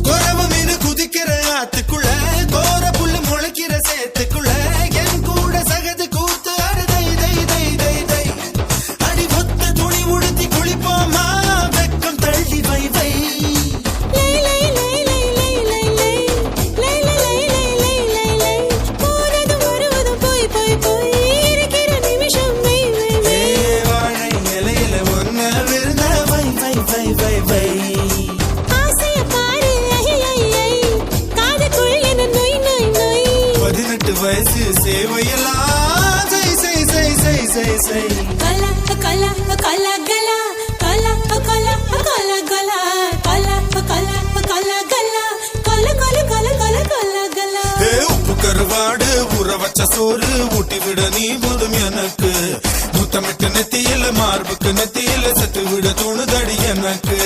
குறவு மீது குதிக்கிற ஆத்துக்குள்ள கோர புல்லு முளைக்கிற சேத்துக்குள்ள என் கூட சகது கூத்து அறுதை தை தை தை தை அடி ஒத்த துணி உடுத்தி குளிப்போமா வெக்கம் தள்ளி வை வை வாழை இலையில ஒன்ன விருந்த வை வை வை வை வை வயசு சேவையெல்லாம் செய் செய் செய் செய் செய் செய் கலா கலா கலா கலா கலா கலா கலா கலா கலா கலா கலா கலா கலா கலா கலா கலா கலா கலா உப்பு கருவாடு ஊற வச்ச சோறு ஊட்டி விட நீ போதும் எனக்கு முத்தமிட்டு நெத்தியில மார்புக்கு நெத்தியில சத்து விட தோணுதடி எனக்கு